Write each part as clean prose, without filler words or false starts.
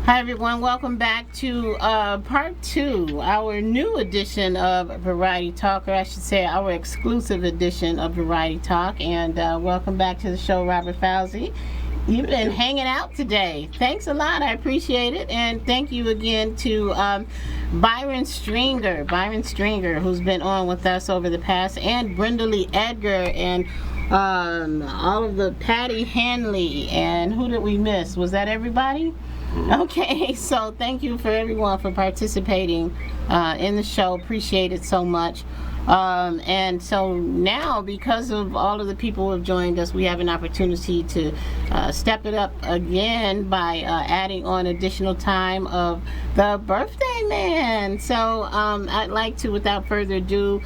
Hi, everyone. Welcome back to part two, our new edition of Variety Talk, or I should say, our exclusive edition of Variety Talk. And welcome back to the show, Robert Fauzi. You've been hanging out today. Thanks a lot. I appreciate it. And thank you again to Byron Stringer, who's been on with us over the past, and Brenda Lee Edgar, and all of the Patty Hanley. And who did we miss? Was that everybody? Okay, so thank you for everyone for participating in the show. Appreciate it so much. And so now, because of all of the people who have joined us, we have an opportunity to step it up again by adding on additional time of the birthday man. So I'd like to, without further ado,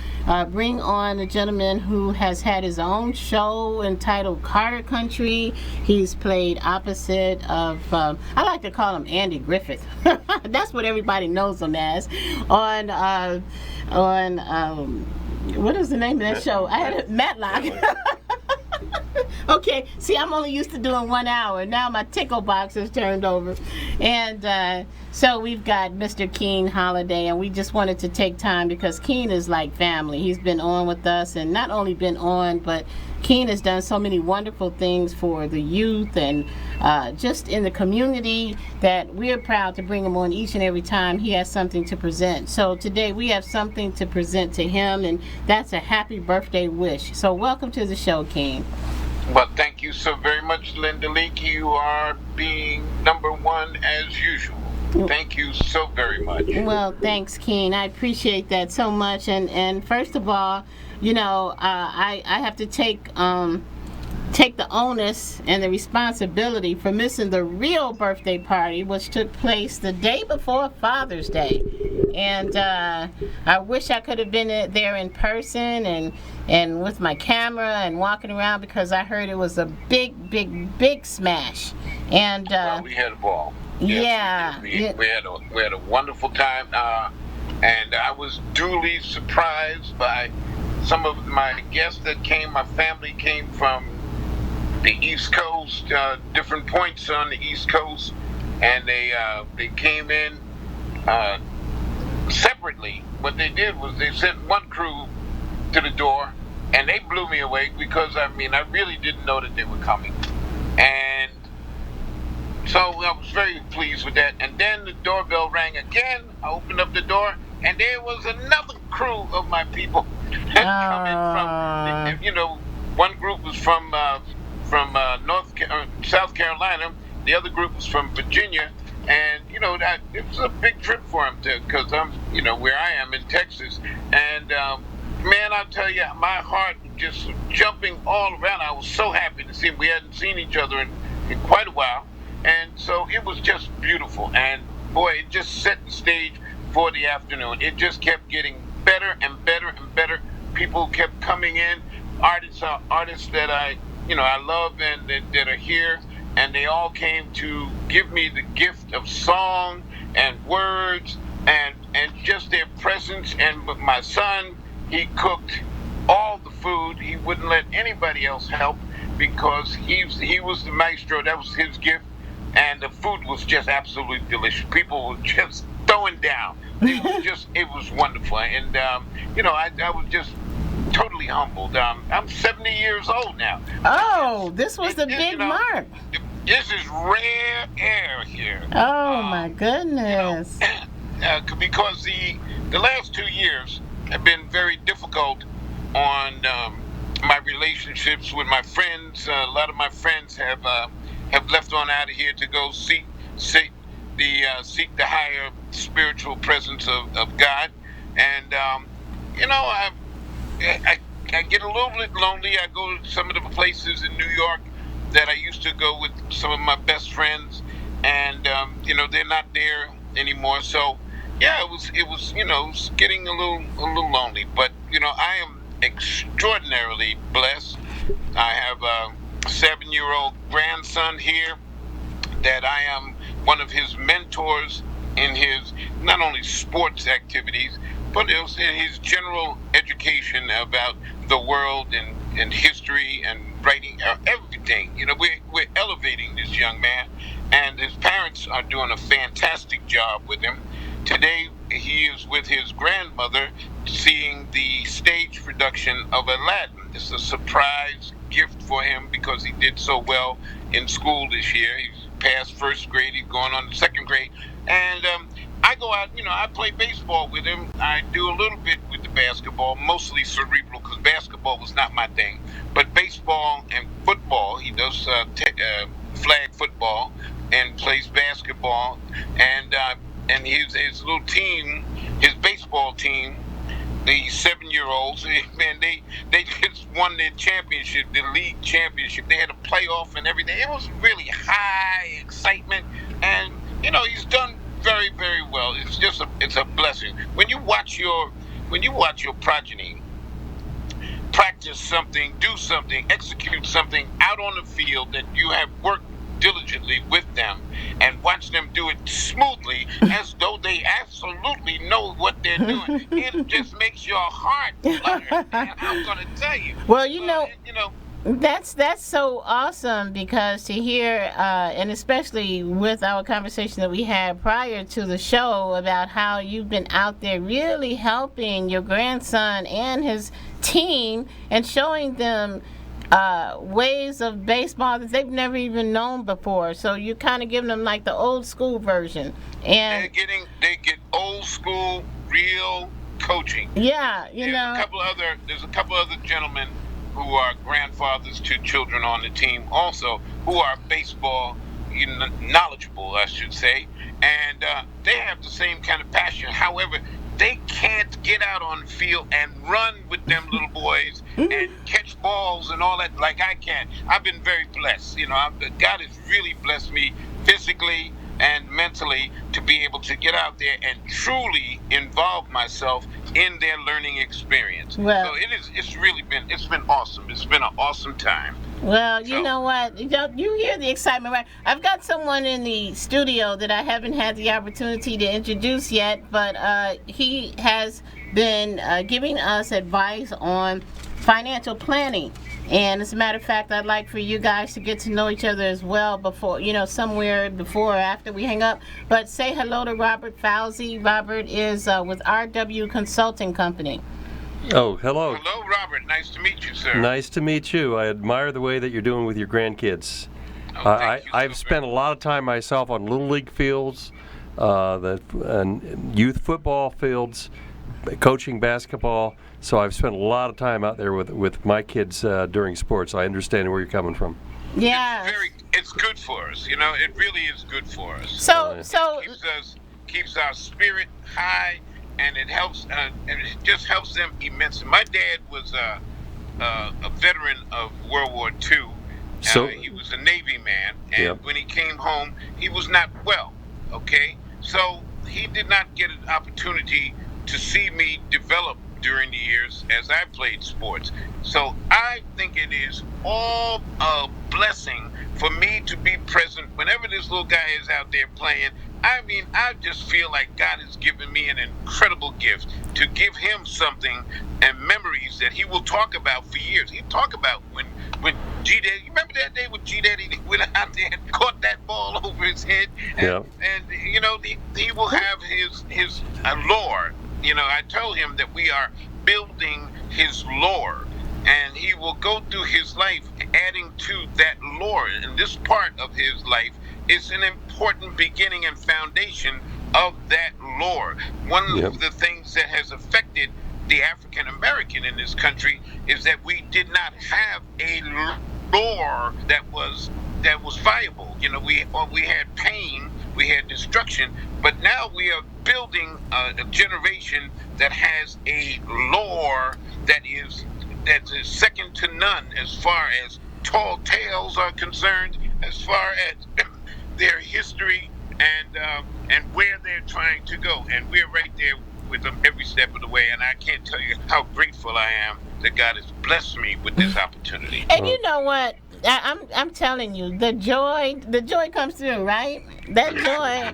bring on a gentleman who has had his own show entitled Carter Country. He's played opposite of, I like to call him Andy Griffith. That's what everybody knows him as. What is the name of that show? I had it, Matlock. Okay, see, I'm only used to doing 1 hour. Now my tickle box has turned over. And so we've got Mr. Keen Holiday, and we just wanted to take time because Keen is like family. He's been on with us, and not only been on, but Keen has done so many wonderful things for the youth and just in the community that we're proud to bring him on each and every time he has something to present. So today we have something to present to him, and that's a happy birthday wish. So welcome to the show, Keen. Well, thank you so very much, Linda Leak. You are being number one as usual. Thank you so very much. Well, thanks, Keen. I appreciate that so much. And first of all, you know, I have to take the onus and the responsibility for missing the real birthday party, which took place the day before Father's Day. And I wish I could have been there in person and with my camera and walking around, because I heard it was a big smash. And well, we had a ball. Yes, yeah, we had a wonderful time, and I was duly surprised by some of my guests that came. My family came from the East Coast, different points on the East Coast, and they came in separately. What they did was they sent one crew to the door, and they blew me away because I really didn't know that they were coming, and so I was very pleased with that. And then the doorbell rang again. I opened up the door, and there was another crew of my people coming from. One group was from South Carolina. The other group was from Virginia, and it was a big trip for them because I'm where I am in Texas, and man, I'll tell you, my heart was just jumping all around. I was so happy to see them. We hadn't seen each other in quite a while. And so it was just beautiful. And boy, it just set the stage for the afternoon. It just kept getting better and better and better. People kept coming in, artists that I love and that are here. And they all came to give me the gift of song and words and just their presence. And my son, he cooked all the food. He wouldn't let anybody else help because he was the maestro. That was his gift. And the food was just absolutely delicious. People were just throwing down. It was wonderful. And, I was just totally humbled. I'm 70 years old now. Oh, this was the big mark. This is rare air here. Oh, my goodness. Because the last 2 years have been very difficult on my relationships with my friends. A lot of my friends have left on out of here to go seek the higher spiritual presence of God, and I get a little bit lonely. I go to some of the places in New York that I used to go with some of my best friends, and they're not there anymore. So yeah, it was getting a little lonely. But I am extraordinarily blessed. I have a 7-year-old grandson here that I am one of his mentors in his not only sports activities, but also in his general education about the world and history and writing, everything. We're elevating this young man, and his parents are doing a fantastic job with him. Today, he is with his grandmother seeing the stage production of Aladdin. It's a surprise gift for him because he did so well in school this year. He's past first grade, he's going on to second grade. And I go out, I play baseball with him. I do a little bit with the basketball, mostly cerebral because basketball was not my thing. But baseball and football, he does flag football and plays basketball. And his little team, his baseball team, the 7-year-olds, man, they just won their championship, the league championship. They had a playoff and everything. It was really high excitement, and he's done very, very well. It's a blessing when you watch your progeny practice something, do something, execute something out on the field that you have worked diligently with them, and watch them do it smoothly as though they absolutely know what they're doing. It just makes your heart flutter, and I'm going to tell you. Well, that's so awesome, because to hear, and especially with our conversation that we had prior to the show about how you've been out there really helping your grandson and his team and showing them ways of baseball that they've never even known before. So you're kind of giving them like the old school version, and they get old school, real coaching. Yeah, There's a couple other gentlemen who are grandfathers to children on the team also, who are baseball knowledgeable, I should say, and they have the same kind of passion. However, they can't get out on the field and run with them little boys and catch balls and all that like I can. I've been very blessed. God has really blessed me physically and mentally to be able to get out there and truly involve myself in their learning experience. Well, so it's been awesome. It's been an awesome time. Well, you know what? You hear the excitement, right? I've got someone in the studio that I haven't had the opportunity to introduce yet, but he has been giving us advice on financial planning. And as a matter of fact, I'd like for you guys to get to know each other as well before, somewhere before or after we hang up. But say hello to Robert Fauzi. Robert is with RW Consulting Company. Oh, hello. Hello, Robert. Nice to meet you, sir. Nice to meet you. I admire the way that you're doing with your grandkids. I've spent a lot of time myself on Little League fields, and youth football fields, coaching basketball. So I've spent a lot of time out there with my kids during sports. I understand where you're coming from. Yeah. It's good for us. It really is good for us. So it keeps our spirit high. And it helps, and it just helps them immensely. My dad was a veteran of World War II. He was a Navy man, and when he came home, he was not well. Okay, so he did not get an opportunity to see me develop during the years as I played sports. So I think it is all a blessing for me to be present whenever this little guy is out there playing. I mean, I just feel like God has given me an incredible gift to give him something and memories that he will talk about for years. He'll talk about when G-Daddy, you remember that day when G-Daddy went out there and caught that ball over his head? And he will have his lore. I told him that we are building his lore, and he will go through his life adding to that lore. And this part of his life is an important beginning and foundation of that lore. One of the things that has affected the African American in this country is that we did not have a lore that was viable. We had pain, we had destruction, but now we are building a generation that has a lore that is second to none as far as tall tales are concerned, as far as their history and where they're trying to go. And we're right there with them every step of the way. And I can't tell you how grateful I am that God has blessed me with this opportunity. And you know what? I'm telling you, the joy comes through, right? That joy.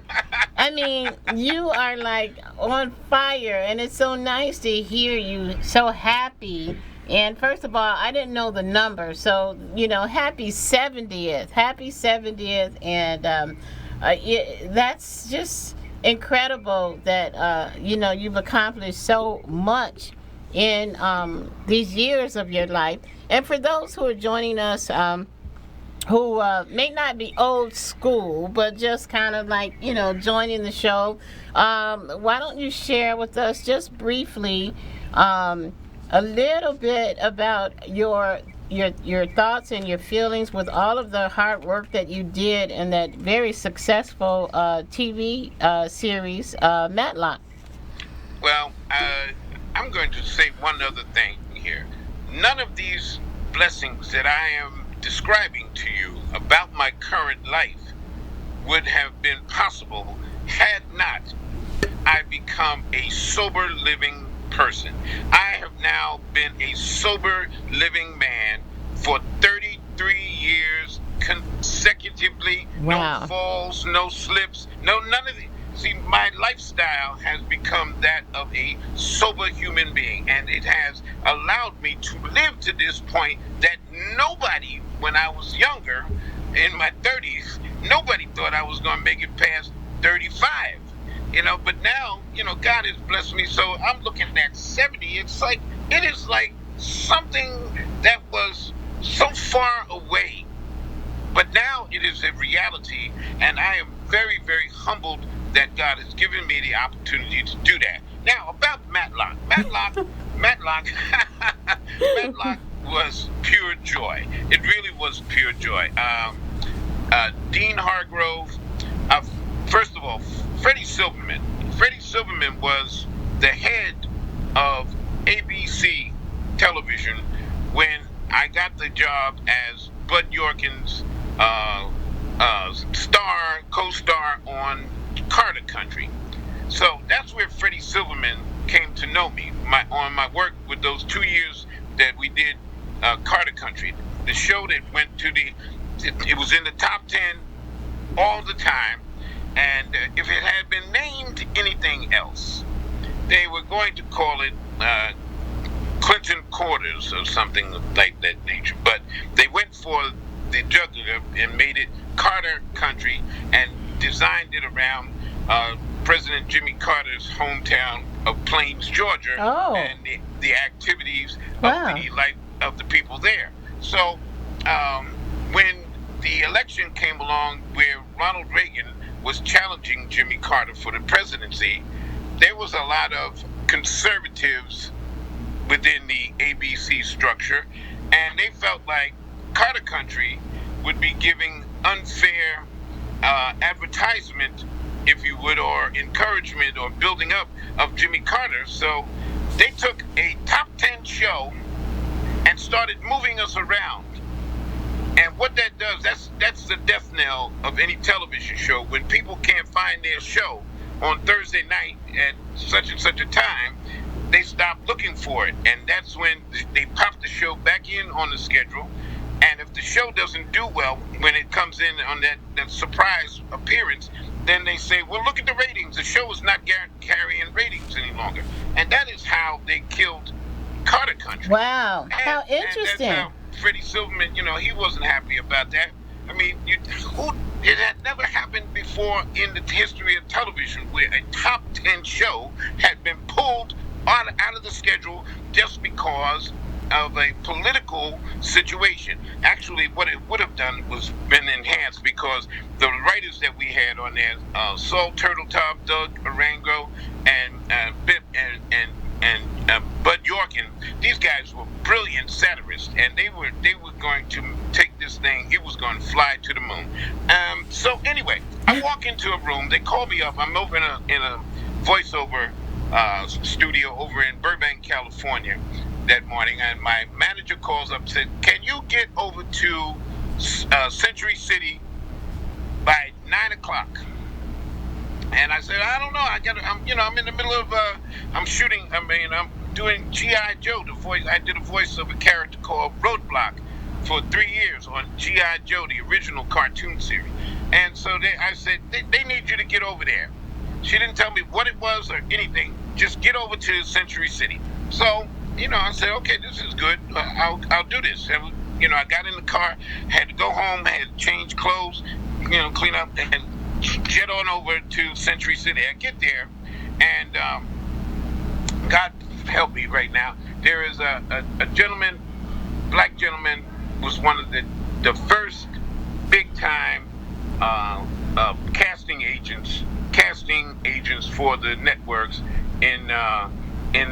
I mean, you are like on fire, and it's so nice to hear you so happy And first of all, I didn't know the number, so happy 70th, happy 70th, and that's just incredible that you've accomplished so much in these years of your life. And for those who are joining us, who may not be old school, but just kind of like, joining the show, why don't you share with us just briefly a little bit about your thoughts and your feelings with all of the hard work that you did in that very successful TV series, Matlock? Well, I'm going to say one other thing here. None of these blessings that I am describing to you about my current life would have been possible had not I become a sober living person. I have now been a sober living man for 33 years consecutively. Wow. No falls, no slips, none of the. See, my lifestyle has become that of a sober human being, and it has allowed me to live to this point that nobody, when I was younger, in my 30s, nobody thought I was going to make it past 35. But now, God has blessed me, so I'm looking at 70. It is like something that was so far away, but now it is a reality, and I am very, very humbled that God has given me the opportunity to do that. Now, about Matlock. Matlock was pure joy. It really was pure joy. Dean Hargrove, first of all, Freddie Silverman. Freddie Silverman was the head of ABC television when I got the job as Bud Yorkin's co-star on Carter Country. So that's where Freddie Silverman came to know me on my work with those 2 years that we did Carter Country. The show that went to it was in the top 10 all the time, and if it had been named anything else, they were going to call it Clinton Quarters or something like that nature. But they went for the jugular and made it Carter Country and designed it around President Jimmy Carter's hometown of Plains, Georgia, and the activities Wow. of the life of the people there. So when the election came along where Ronald Reagan was challenging Jimmy Carter for the presidency, there was a lot of conservatives within the ABC structure, and they felt like Carter Country would be giving unfair advertisement, if you would, or encouragement or building up of Jimmy Carter. So they took a top 10 show and started moving us around. And what that does, that's the death knell of any television show. When people can't find their show on Thursday night at such and such a time, they stop looking for it. And that's when they pop the show back in on the schedule. And if the show doesn't do well when it comes in on that surprise appearance, then they say, well, look at the ratings. The show is not carrying ratings any longer. And that is how they killed Carter Country. Wow, how interesting. And that's how Freddie Silverman, he wasn't happy about that. I mean, it had never happened before in the history of television where a top 10 show had been pulled out of the schedule just because of a political situation. Actually, what it would have done was been enhanced, because the writers that we had on there, Saul Turtletop, Doug Arango, and Bud Yorkin, these guys were brilliant satirists, and they were going to take this thing. It was going to fly to the moon. So anyway, I walk into a room. They call me up. I'm over in a voiceover studio over in Burbank, California, that morning, and my manager calls up and said, "Can you get over to Century City by 9 o'clock?" And I said, "I don't know. I'm in the middle of I'm doing G.I. Joe, the voice. I did a voice of a character called Roadblock for 3 years on G.I. Joe, the original cartoon series. And so I said, they need you to get over there. She didn't tell me what it was or anything. Just get over to Century City. So I said, okay, this is good. I'll do this. And, I got in the car, had to go home, had to change clothes, clean up, and jet on over to Century City. I get there, and God help me right now. There is a gentleman, black gentleman, was one of the first big time casting agents for the networks in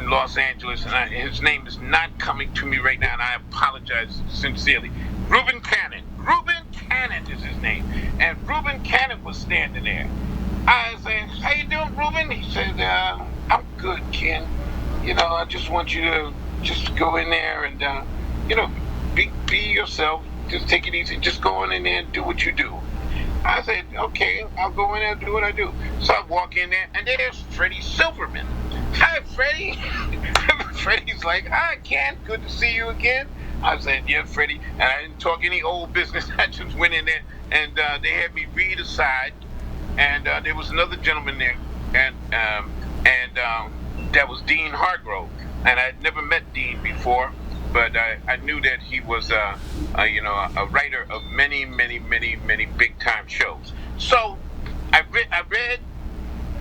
Los Angeles, and his name is not coming to me right now, and I apologize sincerely. Reuben Cannon. Reuben Cannon is his name, and Reuben Cannon was standing there. I said, "How you doing, Reuben?" He said, "I'm good, Ken. I just want you to just go in there and be yourself. Just take it easy. Just go in there and do what you do." I said, "Okay, I'll go in there and do what I do." So I walk in there, and there's Freddie Silverman. "Hi, Freddie." Freddie's like, "Hi, Ken. Good to see you again." I said, "Yeah, Freddie." And I didn't talk any old business. I just went in there, and they had me read aside, and there was another gentleman there, and that was Dean Hargrove, and I had never met Dean before, but I knew that he was a writer of many, many, many, many big time shows. So I read,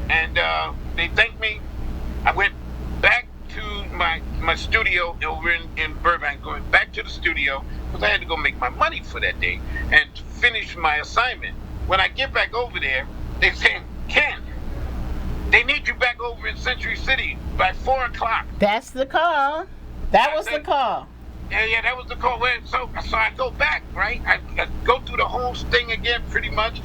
and they thanked me. I went back to my studio over in Burbank, going back to the studio because I had to go make my money for that day and finish my assignment. When I get back over there, they say, "Ken, they need you back over in Century City by 4 o'clock." That's the call. That was the call. Yeah, that was the call. So I go back, right? I go through the whole thing again, pretty much.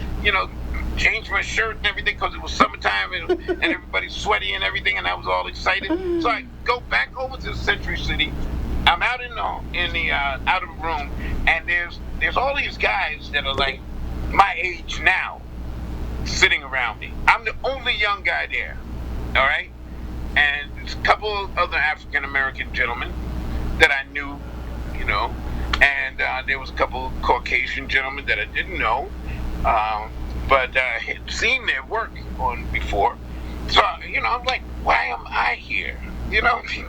Change my shirt and everything because it was summertime and everybody's sweaty and everything, and I was all excited. So I go back over to Century City. I'm out in the out of the room, and there's all these guys that are like my age now, sitting around me. I'm the only young guy there, all right? And there's a couple of other African American gentlemen that I knew, and there was a couple of Caucasian gentlemen that I didn't know, but I had seen their work on before. So, I'm like, why am I here?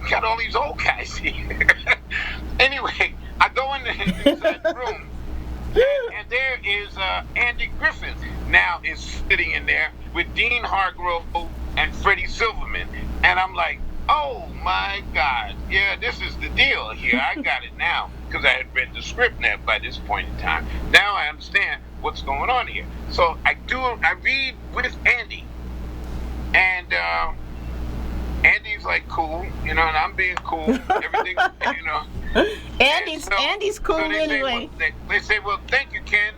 Got all these old guys here. Anyway, I go inside the room, and there is Andy Griffith now is sitting in there with Dean Hargrove and Freddie Silverman. And I'm like, oh my God, yeah, this is the deal here. I got it now because I had read the script now by this point in time. Now I understand what's going on here. So I read with Andy, and Andy's like cool, and I'm being cool. Everything, Andy's cool anyway. They say, "Well, thank you, Ken,"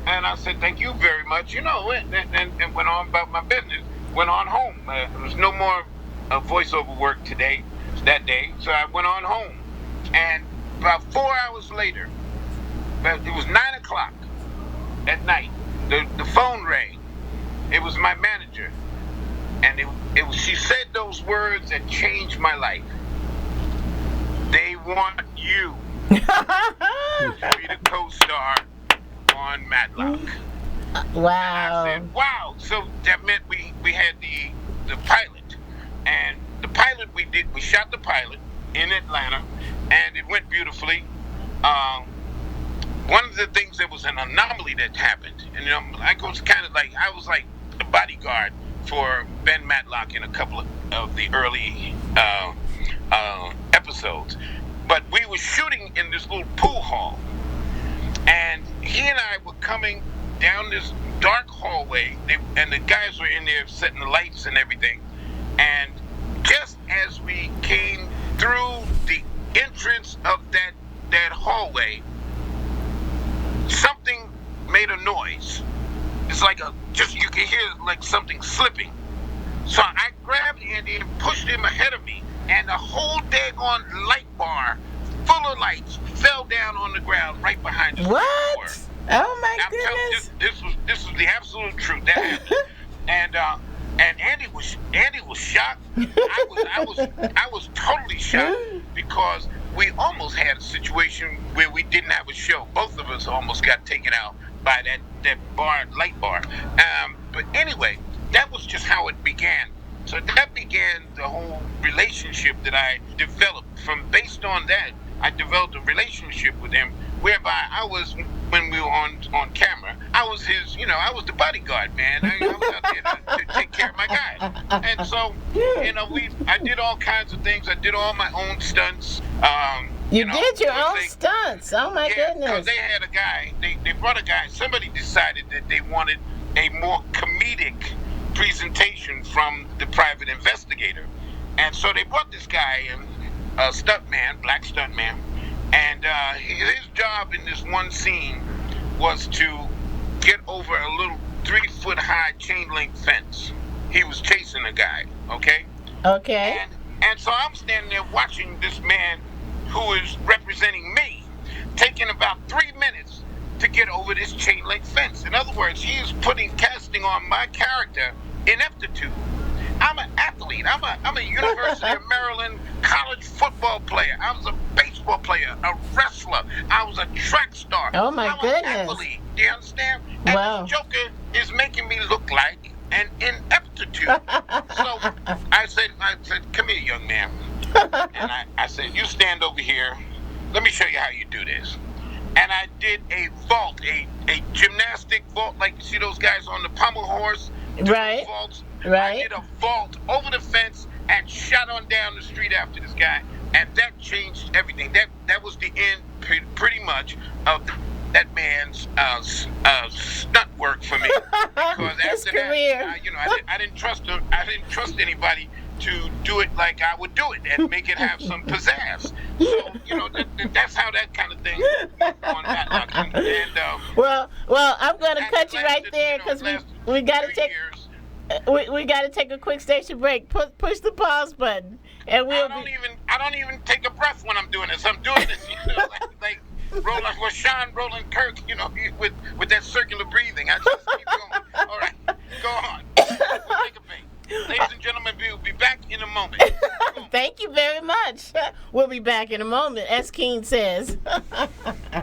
and I said, "Thank you very much," and went on about my business. Went on home. There was no more voiceover work that day, so I went on home. And about 4 hours later, it was 9 o'clock at night. The phone rang. It was my manager, and she said those words that changed my life. "They want you to be the co-star on Matlock." Wow. I said, wow. So that meant we had the pilot, and the pilot we shot the pilot in Atlanta, and it went beautifully. One of the things, there was an anomaly that happened, and I was kind of like, I was like the bodyguard for Ben Matlock in a couple of the early episodes, but we were shooting in this little pool hall, and he and I were coming down this dark hallway, and the guys were in there setting the lights and everything, and just as we came through the entrance of that hallway, something made a noise. It's like you can hear like something slipping. So I grabbed Andy and pushed him ahead of me, and the whole daggone light bar full of lights fell down on the ground right behind us. What? Oh my goodness! This was the absolute truth. That happened, and Andy was shocked. I was totally shocked because we almost had a situation where we didn't have a show. Both of us almost got taken out by that light bar. But anyway, that was just how it began. So that began the whole relationship that I developed. From based on that, I developed a relationship with him whereby I was, when we were on camera, I was his, I was the bodyguard, man. I was out there to take care of my guy. And so, I did all kinds of things. I did all my own stunts. You did your own stunts. Oh my goodness. Because they had a guy, they brought a guy, somebody decided that they wanted a more comedic presentation from the private investigator. And so they brought this guy in, a stuntman, black stuntman, and his job in this one scene was to get over a little 3-foot high chain link fence. He was chasing a guy, okay? Okay. And so I'm standing there watching this man who is representing me, taking about 3 minutes to get over this chain link fence. In other words, he is casting on my character ineptitude. I'm an athlete. I'm a University of Maryland college football player. I was a baseball player, a wrestler. I was a track star. Oh my goodness. An athlete. Do you understand? And wow. This Joker is making me look like an ineptitude. So I said, come here, young man. And I said, you stand over here. Let me show you how you do this. And I did a vault, a gymnastic vault, like you see those guys on the pommel horse. Right. Vaults. Right. I did a vault over the fence and shot on down the street after this guy, and that changed everything. That was the end, pretty much, of that man's stunt work for me. Because his after career. that, I didn't trust him. I didn't trust anybody to do it like I would do it and make it have some pizzazz. So that's how that kind of thing on that luck. And well, I'm gonna cut you right there because we gotta take. We got to take a quick station break. Push the pause button, and we'll. I don't even take a breath when I'm doing this. I'm doing this, like Roland Kirk, with that circular breathing. I just keep going. All right, go on. We'll take a break. Ladies and gentlemen, we'll be back in a moment. Thank you very much. We'll be back in a moment, as Keen says.